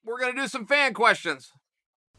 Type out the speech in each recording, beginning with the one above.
we're going to do some fan questions.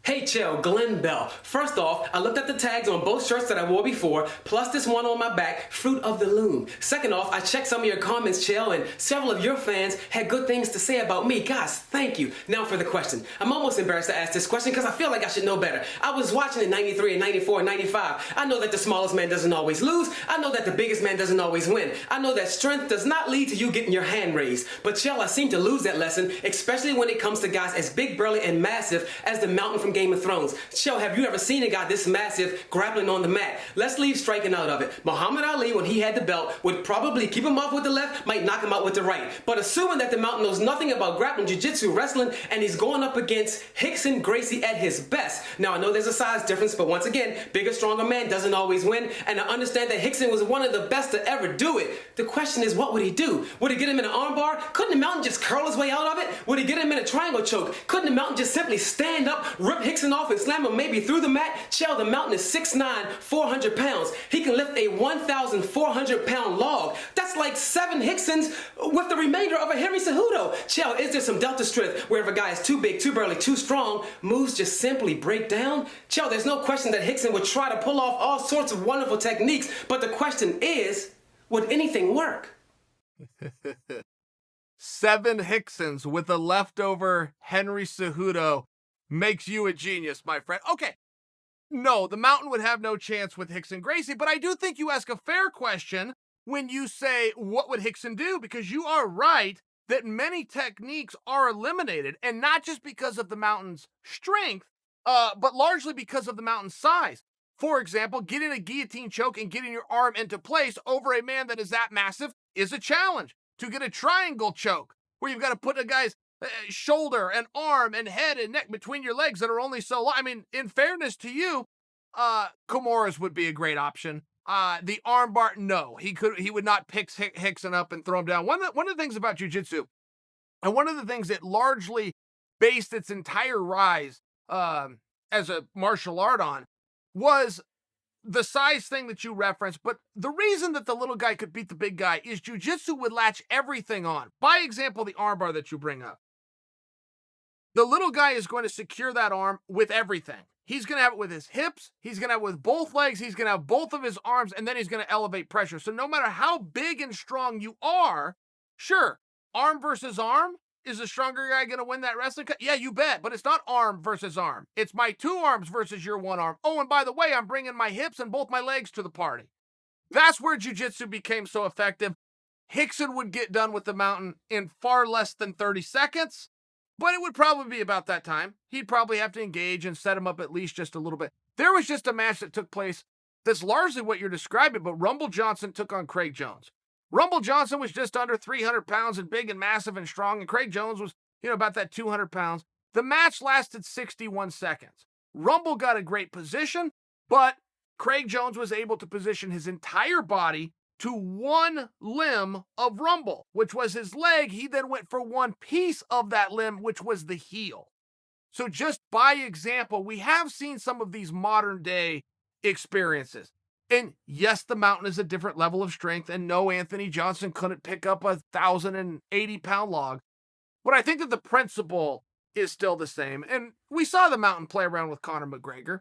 Hey Chael, Glenn Bell. First off, I looked at the tags on both shirts that I wore before, plus this one on my back, Fruit of the Loom. Second off, I checked some of your comments, Chael, and several of your fans had good things to say about me. Guys, thank you. Now for the question. I'm almost embarrassed to ask this question because I feel like I should know better. I was watching in 93 and 94 and 95. I know that the smallest man doesn't always lose. I know that the biggest man doesn't always win. I know that strength does not lead to you getting your hand raised. But Chael, I seem to lose that lesson, especially when it comes to guys as big, burly, and massive as the Mountain from Game of Thrones. Chael, have you ever seen a guy this massive grappling on the mat? Let's leave striking out of it. Muhammad Ali, when he had the belt, would probably keep him off with the left, might knock him out with the right. But assuming that the Mountain knows nothing about grappling, jiu-jitsu, wrestling, and he's going up against Rickson Gracie at his best. Now, I know there's a size difference, but once again, bigger, stronger man doesn't always win, and I understand that Rickson was one of the best to ever do it. The question is, what would he do? Would he get him in an armbar? Couldn't the Mountain just curl his way out of it? Would he get him in a triangle choke? Couldn't the Mountain just simply stand up, rip Rickson off, and slam him maybe through the mat? Chael, the Mountain is 6'9", 400 pounds. He can lift a 1,400 pound log. That's like 7 Ricksons with the remainder of a Henry Cejudo. Chael, is there some delta strength where if a guy is too big, too burly, too strong, moves just simply break down? Chael, there's no question that Rickson would try to pull off all sorts of wonderful techniques, but the question is, would anything work? 7 Ricksons with a leftover Henry Cejudo makes you a genius, my friend. Okay, no, the Mountain would have no chance with Rickson Gracie, but I do think you ask a fair question when you say, what would Rickson do? Because you are right that many techniques are eliminated, and not just because of the Mountain's strength, but largely because of the Mountain's size. For example, getting a guillotine choke and getting your arm into place over a man that is that massive is a challenge. To get a triangle choke, where you've got to put a guy's shoulder and arm and head and neck between your legs that are only so long. I mean, in fairness to you, Kimura's would be a great option. The armbar, no, he would not pick Rickson up and throw him down. One of the things about jiu-jitsu, and one of the things that largely based its entire rise as a martial art on, was the size thing that you referenced. But the reason that the little guy could beat the big guy is jiu-jitsu would latch everything on. By example, the armbar that you bring up. The little guy is going to secure that arm with everything. He's going to have it with his hips. He's going to have it with both legs. He's going to have both of his arms, and then he's going to elevate pressure. So no matter how big and strong you are, sure, arm versus arm, is the stronger guy going to win that wrestling? Yeah, you bet. But it's not arm versus arm. It's my 2 arms versus your 1 arm. Oh, and by the way, I'm bringing my hips and both my legs to the party. That's where jiu-jitsu became so effective. Rickson would get done with the Mountain in far less than 30 seconds, but it would probably be about that time. He'd probably have to engage and set him up at least just a little bit. There was just a match that took place that's largely what you're describing, but Rumble Johnson took on Craig Jones. Rumble Johnson was just under 300 pounds and big and massive and strong, and Craig Jones was, about that 200 pounds. The match lasted 61 seconds. Rumble got a great position, but Craig Jones was able to position his entire body to one limb of Rumble, which was his leg. He then went for one piece of that limb, which was the heel. So just by example, we have seen some of these modern day experiences. And yes, the Mountain is a different level of strength, and no, Anthony Johnson couldn't pick up a 1,080-pound log. But I think that the principle is still the same. And we saw the Mountain play around with Conor McGregor.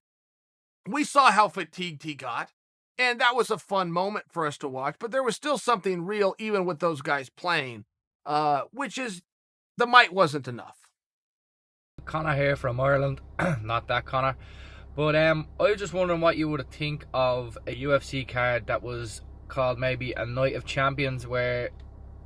We saw how fatigued he got, and that was a fun moment for us to watch. But there was still something real, even with those guys playing, which is the might wasn't enough. Connor here from Ireland, not that Connor. But I was just wondering what you would think of a UFC card that was called maybe a Night of Champions, where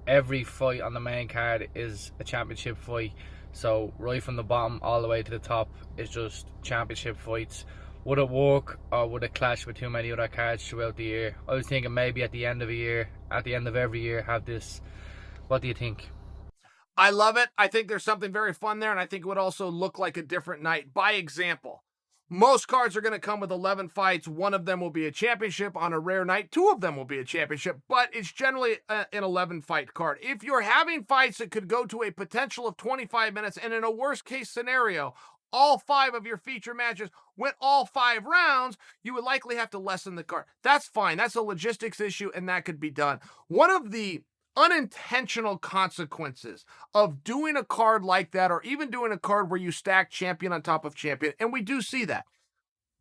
every fight on the main card is a championship fight. So right from the bottom all the way to the top is just championship fights. Would it work, or would it clash with too many other cards throughout the year? I was thinking maybe at the end of every year, have this. What do you think? I love it. I think there's something very fun there, and I think it would also look like a different night. By example, most cards are going to come with 11 fights. One of them will be a championship. On a rare night, 2 of them will be a championship, but it's generally an 11-fight card. If you're having fights that could go to a potential of 25 minutes, and in a worst-case scenario, all 5 of your feature matches went all 5 rounds, you would likely have to lessen the card. That's fine. That's a logistics issue, and that could be done. One of the unintentional consequences of doing a card like that, or even doing a card where you stack champion on top of champion. And we do see that.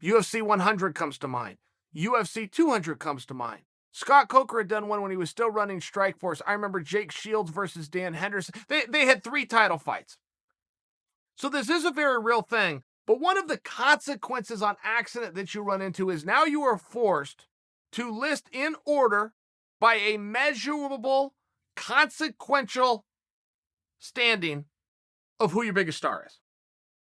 UFC 100 comes to mind. UFC 200 comes to mind. Scott Coker had done one when he was still running Strikeforce. I remember Jake Shields versus Dan Henderson. They had 3 title fights. So this is a very real thing. But one of the consequences on accident that you run into is now you are forced to list in order by a measurable, consequential standing of who your biggest star is.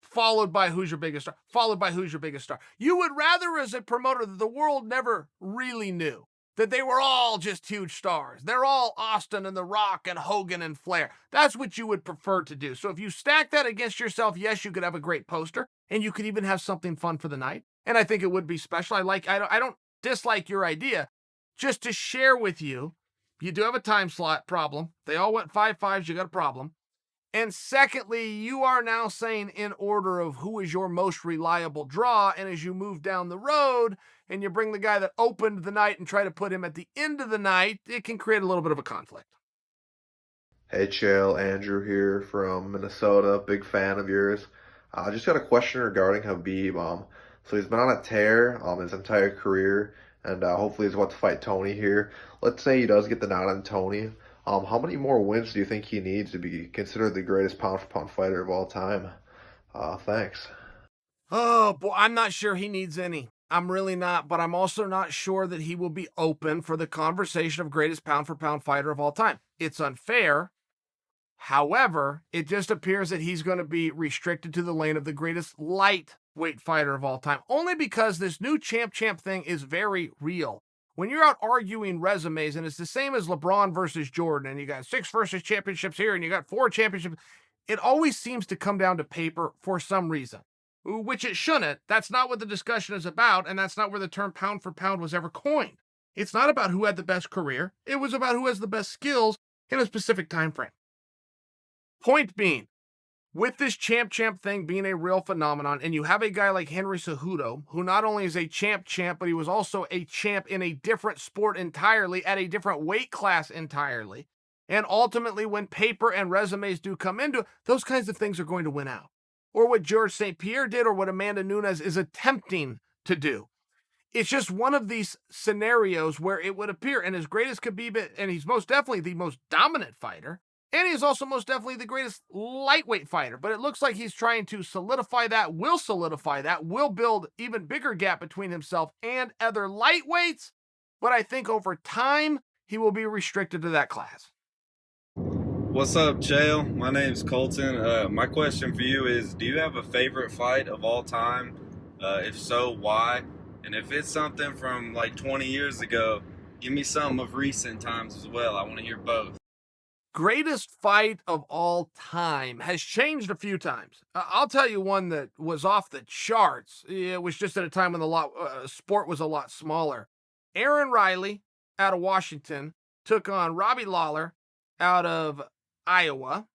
Followed by who's your biggest star, followed by who's your biggest star. You would rather, as a promoter, that the world never really knew that they were all just huge stars. They're all Austin and The Rock and Hogan and Flair. That's what you would prefer to do. So if you stack that against yourself, yes, you could have a great poster, and you could even have something fun for the night. And I think it would be special. I don't dislike your idea. Just to share with you, you do have a time slot problem. They all went 5-5s. You got a problem. And secondly, you are now saying in order of who is your most reliable draw. And as you move down the road and you bring the guy that opened the night and try to put him at the end of the night, it can create a little bit of a conflict. Hey Chael, Andrew here from Minnesota, big fan of yours. I just got a question regarding Khabib. So he's been on a tear his entire career, and hopefully he's about to fight Tony here. Let's say he does get the nod on Tony. How many more wins do you think he needs to be considered the greatest pound-for-pound fighter of all time? Thanks. Oh, boy, I'm not sure he needs any. I'm really not, but I'm also not sure that he will be open for the conversation of greatest pound-for-pound fighter of all time. It's unfair. However, it just appears that he's going to be restricted to the lane of the greatest lightweight fighter of all time, only because this new champ thing is very real. When you're out arguing resumes, and it's the same as LeBron versus Jordan, and you got 6 versus championships here, and you got 4 championships, it always seems to come down to paper for some reason, which it shouldn't. That's not what the discussion is about, and that's not where the term pound for pound was ever coined. It's not about who had the best career. It was about who has the best skills in a specific time frame. Point being, with this champ thing being a real phenomenon, and you have a guy like Henry Cejudo, who not only is a champ, but he was also a champ in a different sport entirely, at a different weight class entirely. And ultimately, when paper and resumes do come into it, those kinds of things are going to win out. Or what George St. Pierre did, or what Amanda Nunes is attempting to do. It's just one of these scenarios where it would appear, and as great as Khabib, and he's most definitely the most dominant fighter, and he's also most definitely the greatest lightweight fighter. But it looks like he's trying to solidify that, will build even bigger gap between himself and other lightweights. But I think over time, he will be restricted to that class. What's up, Chael? My name's Colton. My question for you is, do you have a favorite fight of all time? If so, why? And if it's something from like 20 years ago, give me something of recent times as well. I want to hear both. Greatest fight of all time has changed a few times. I'll tell you one that was off the charts. It was just at a time when the sport was a lot smaller. Aaron Riley out of Washington took on Robbie Lawler out of Iowa.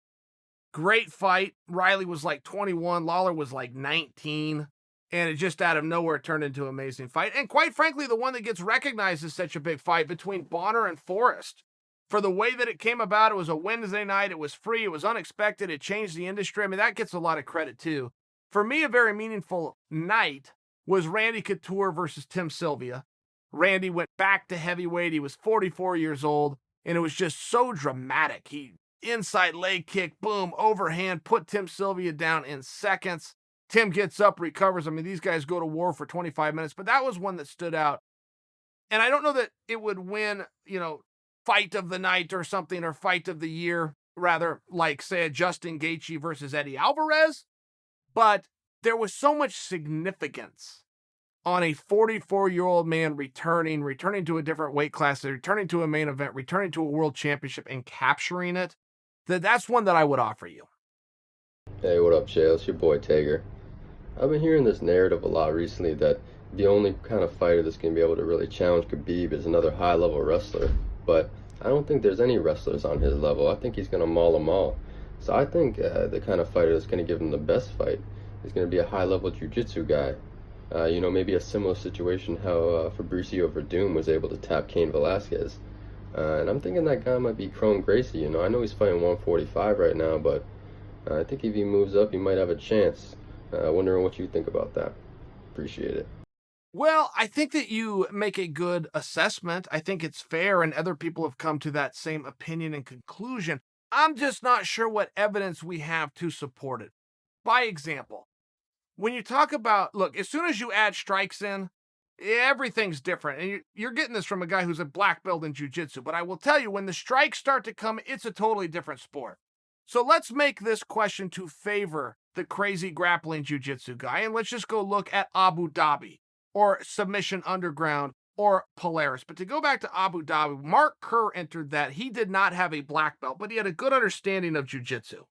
Great fight. Riley was like 21. Lawler was like 19. And it just out of nowhere turned into an amazing fight. And quite frankly, the one that gets recognized as such a big fight between Bonner and Forrest. For the way that it came about, it was a Wednesday night, it was free, it was unexpected, it changed the industry. I mean, that gets a lot of credit too. For me, a very meaningful night was Randy Couture versus Tim Sylvia. Randy went back to heavyweight, he was 44 years old, and it was just so dramatic. He inside leg kick, boom, overhand, put Tim Sylvia down in seconds. Tim gets up, recovers. I mean, these guys go to war for 25 minutes, but that was one that stood out. And I don't know that it would win, fight of the night or something, or fight of the year, rather, like, say, a Justin Gaethje versus Eddie Alvarez. But there was so much significance on a 44-year-old man returning to a different weight class, returning to a main event, returning to a world championship and capturing it, that's one that I would offer you. Hey, what up, Chael? It's your boy, Tager. I've been hearing this narrative a lot recently that the only kind of fighter that's going to be able to really challenge Khabib is another high-level wrestler. But I don't think there's any wrestlers on his level. I think he's going to maul them all. So I think the kind of fighter that's going to give him the best fight is going to be a high-level jiu-jitsu guy. Maybe a similar situation how Fabricio Verdum was able to tap Cain Velasquez. And I'm thinking that guy might be Chrome Gracie. You know, I know he's fighting 145 right now, but I think if he moves up, he might have a chance. Wondering what you think about that. Appreciate it. Well, I think that you make a good assessment. I think it's fair, and other people have come to that same opinion and conclusion. I'm just not sure what evidence we have to support it. By example, when you talk about, look, as soon as you add strikes in, everything's different. And you're getting this from a guy who's a black belt in jiu-jitsu. But I will tell you, when the strikes start to come, it's a totally different sport. So let's make this question to favor the crazy grappling jiu-jitsu guy. And let's just go look at Abu Dhabi or Submission Underground or Polaris. But to go back to Abu Dhabi, Mark Kerr entered that. He did not have a black belt, but he had a good understanding of jiu-jitsu.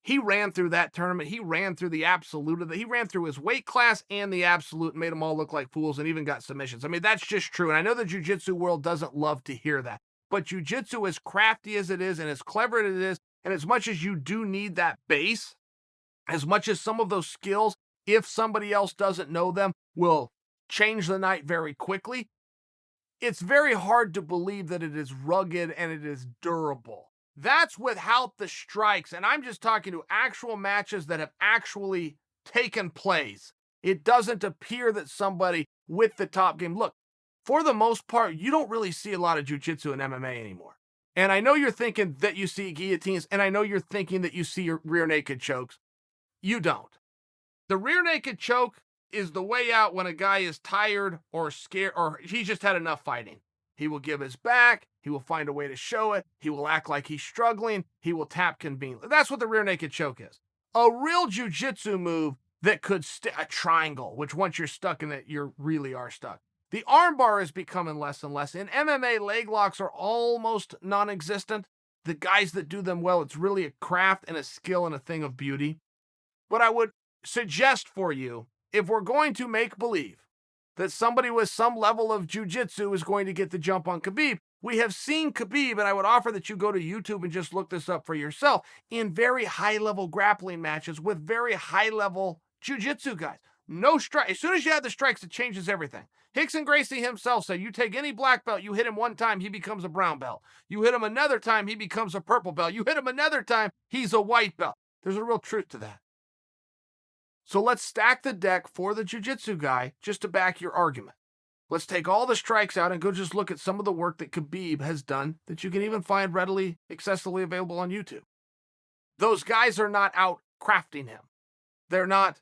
He ran through that tournament. He ran through the absolute. He ran through his weight class and the absolute and made them all look like fools and even got submissions. I mean, that's just true. And I know the jiu-jitsu world doesn't love to hear that. But jiu-jitsu, as crafty as it is and as clever as it is, and as much as you do need that base, as much as some of those skills, if somebody else doesn't know them, will change the night very quickly, it's very hard to believe that it is rugged and it is durable. That's without the strikes, and I'm just talking to actual matches that have actually taken place. It doesn't appear that somebody with the top game. Look, for the most part, you don't really see a lot of jiu-jitsu and MMA anymore. And I know you're thinking that you see guillotines, and I know you're thinking that you see your rear naked chokes. You don't. The rear naked choke is the way out when a guy is tired or scared, or he's just had enough fighting. He will give his back. He will find a way to show it. He will act like he's struggling. He will tap conveniently. That's what the rear naked choke is. A real jiu-jitsu move that could a triangle, which once you're stuck in it, you really are stuck. The armbar is becoming less and less. In MMA, leg locks are almost non-existent. The guys that do them well, it's really a craft and a skill and a thing of beauty. But I would suggest for you, if we're going to make believe that somebody with some level of jiu-jitsu is going to get the jump on Khabib, we have seen Khabib, and I would offer that you go to YouTube and just look this up for yourself, in very high-level grappling matches with very high-level jiu-jitsu guys. No strike. As soon as you add the strikes, it changes everything. Rickson Gracie himself said, you take any black belt, you hit him one time, he becomes a brown belt. You hit him another time, he becomes a purple belt. You hit him another time, he's a white belt. There's a real truth to that. So let's stack the deck for the jiu-jitsu guy just to back your argument. Let's take all the strikes out and go just look at some of the work that Khabib has done that you can even find readily, accessibly available on YouTube. Those guys are not out crafting him. They're not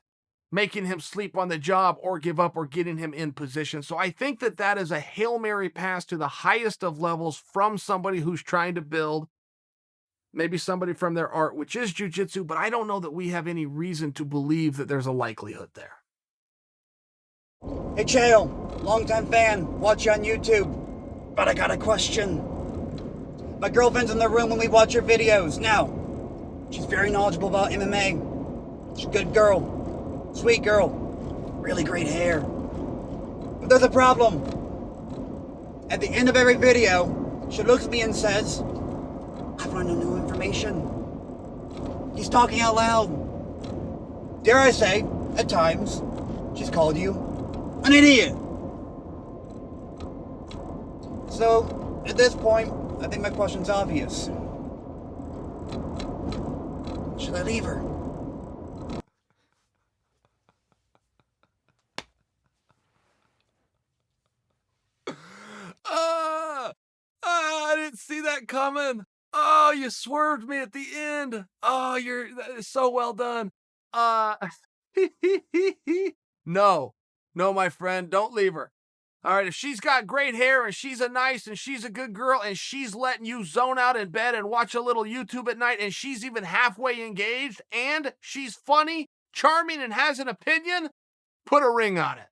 making him sleep on the job or give up or getting him in position. So I think that that is a Hail Mary pass to the highest of levels from somebody who's trying to build maybe somebody from their art, which is jiu-jitsu, but I don't know that we have any reason to believe that there's a likelihood there. Hey Chael, longtime fan, watch you on YouTube, but I got a question. My girlfriend's in the room when we watch your videos. Now, she's very knowledgeable about MMA. She's a good girl, sweet girl, really great hair. But there's a problem. At the end of every video, she looks at me and says, I've learned new information. He's talking out loud. Dare I say, at times, she's called you an idiot. So, at this point, I think my question's obvious. Should I leave her? I didn't see that coming. Oh, you swerved me at the end. Oh, that is so well done. No, my friend, don't leave her. All right, if she's got great hair and she's she's a good girl and she's letting you zone out in bed and watch a little YouTube at night and she's even halfway engaged and she's funny, charming, and has an opinion, put a ring on it.